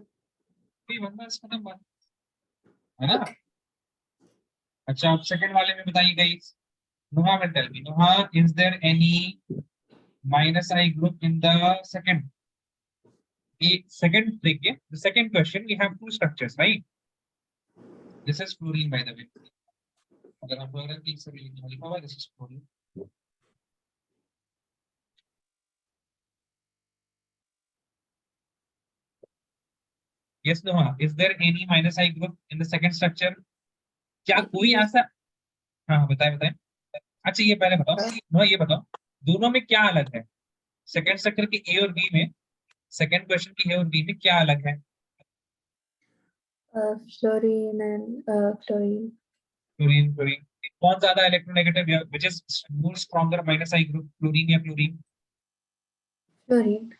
बी वन, बस खत्म बात, है ना? अच्छा, आप सेकंड वाले में बताइए guys, Nuha will tell me. Nuha, is there any minus I group in the second? Second, देखिए, the second question we have two structures, right? This is fluorine, by the way. अगर आप लोग अगर ठीक से लिखा हुआ, this is fluorine. Yes, Nuha, is there any minus I group in the second structure? क्या कोई ऐसा, हाँ बताएं बताएं। अच्छा ये पहले बताओ, नुहा ये बताओ, दोनों में क्या अलग है? सेकंड स्ट्रक्चर के ए और बी में, सेकंड क्वेश्चन की ए और बी में क्या अलग है? Fluorine and chlorine. Fluorine, fluorine. कौन ज्यादा electronegative, which is more stronger minus I group, fluorine या क्लोरीन? Fluorine.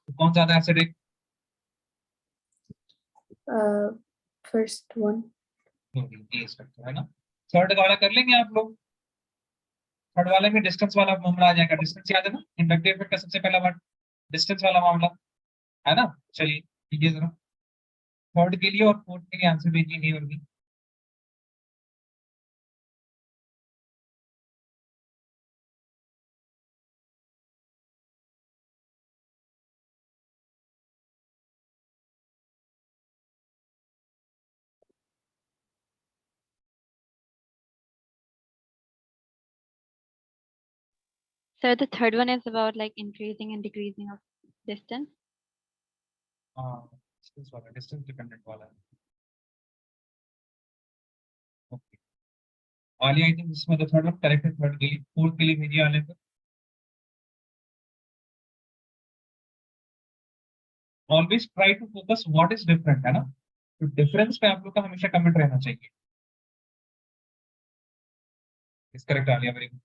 कौन ज्यादा एसिडिक? First one. क्लोरीन, ये स्ट्रक्चर है ना। थर्ड वाला कर लेंगे आप लोग, थर्ड वाले में डिस्टेंस वाला मामला आ जाएगा, डिस्टेंस याद है ना, इंडक्टिव इफेक्ट का सबसे पहला वर्ड डिस्टेंस वाला मामला है ना। चलिए ठीक है, जरा थर्ड के लिए और फोर्थ के लिए आंसर भेजिए ए और B. So the third one is about like increasing and decreasing of distance. हाँ, डिस्टेंस वाला, डिस्टेंस डिपेंडेंट वाला। ओके, आलिया आई थिंक इसमें तो थर्ड वन करेक्ट है, थर्ड के लिए, फोर्थ के लिए भेजिए आलिया को। Always try to focus what is different, है ना, तो डिफरेंस पे आप लोग का हमेशा कमेंट रहना चाहिए। Is correct Alia, very good.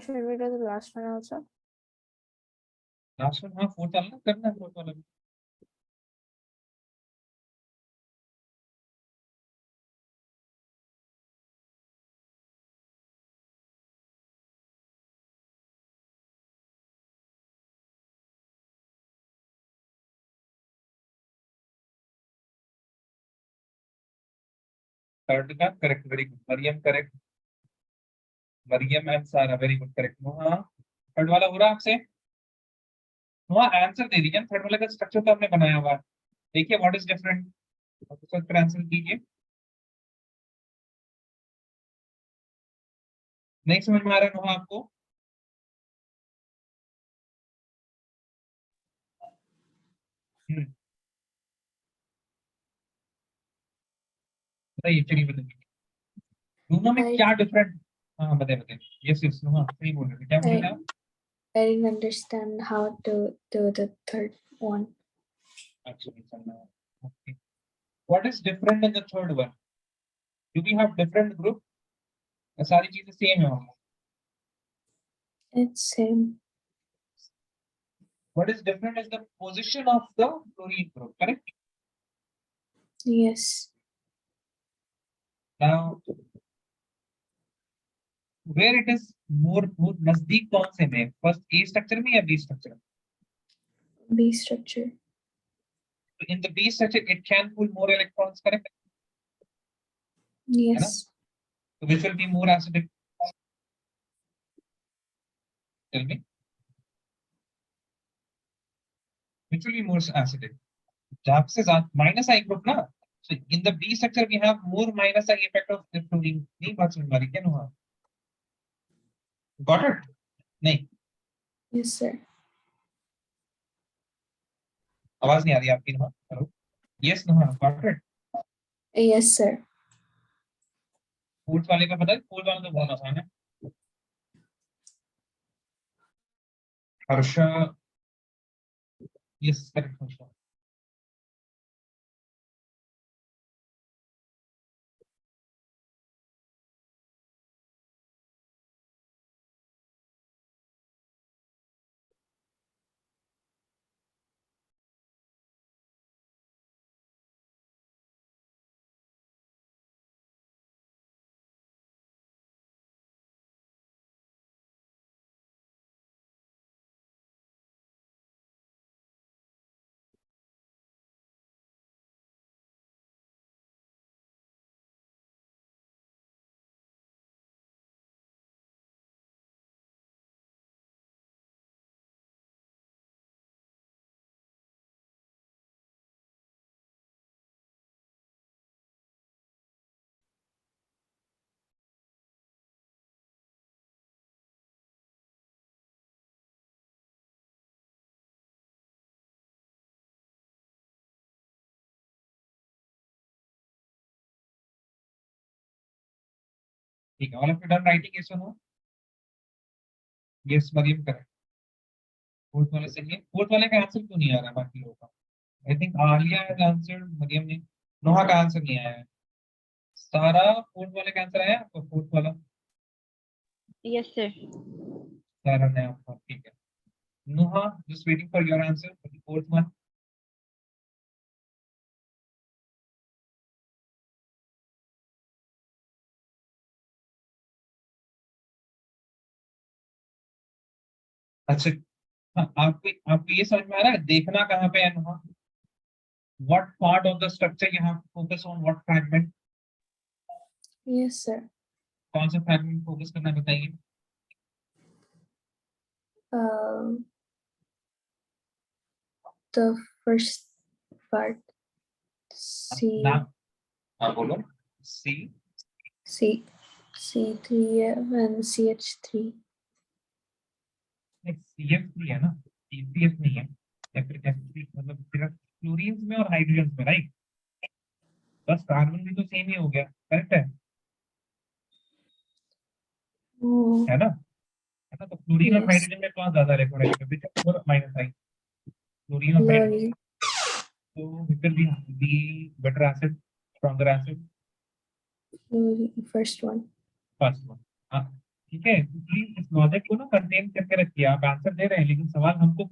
Should we do the last one also? Last one, हाँ फोर्थ वाला करना है, फोर्थ वाला भी। थर्ड का correct, very good Mariam, correct Mariam and Sara, very good correct. हाँ, थर्ड वाला हो रहा है आपसे, हाँ आंसर दे दीजिए, थर्ड वाला का स्ट्रक्चर तो हमने बनाया हुआ है, देखिए व्हाट इज डिफरेंट, फिर आंसर कीजिए। नहीं समझ में आ रहा है नुहा आपको? हम्म, बताइए, चलिए बताइए, दोनों में I क्या डिफरेंट? हाँ बताइए बताइए, यस यस नुहा सही बोल रहे थे, क्या बोल रहे थे आप? I didn't understand how to do the third one. Actually, okay. What is different in the third one? Do we have different group? सारी चीजें सेम है वहाँ। It's same. What is different is the position of the fluorine group, correct? Yes. Now, where it is more नजदीक कौन से में, first A structure में या B structure? B structure. in the B structure it can pull more electrons, correct? Yes. So which will be more acidic? Tell me. Which will be more acidic? जहाँ से minus I group ना. So in the B structure we have more minus I effect of the fluorine. नहीं बात समझ में आ रही क्या नुहा? Got it? नहीं. Yes, sir. आवाज नहीं आ रही आपकी Nuha? Hello. Yes Nuha. Got it? Yes, sir. Fourth वाले का पता है? फोर्थ वाला तो बहुत आसान है. हर्षा. Yes, correct Harsha. ठीक है. All of you done writing yes or no? Yes, Mariam correct. Fourth वाले सही है. फोर्थ वाले का आंसर क्यों नहीं आ रहा बाकी लोगों का? I think Alia has answered, Mariam ने. नोहा का आंसर नहीं आया है. सारा फोर्थ वाले का आंसर आया आपको? फोर्थ वाला Yes, sir. सारा ने आपका. ठीक है. Noha just waiting for your answer for the fourth one. अच्छा. हाँ, आपको ये समझ में आ रहा है देखना कहाँ पे है Noha? What part of the structure you have to focus on, what fragment? Yes, sir. कौन सा फ्रैगमेंट फोकस करना है बताइए. The first part. C. नाम. हाँ बोलो. सी. C3F and CH3. CF3 है ना, CCF नहीं है. या फिर F3 मतलब सिर्फ फ्लोरीन्स में और हाइड्रोजन में, राइट? बस कार्बन भी तो सेम ही हो गया, करेक्ट है? Oh, है ना? है ना? तो फ्लोरीन और yes. हाइड्रोजन में कौन ज्यादा electronegative? Which is more minus I? Fluorine और हाइड्रोजन. Fluorine. तो which will be better acid, stronger acid? Fluorine. First one. First one. हाँ ठीक है. प्लीज इस लॉजिक को ना कंटेन करके रखिए. आप आंसर दे रहे हैं लेकिन सवाल हमको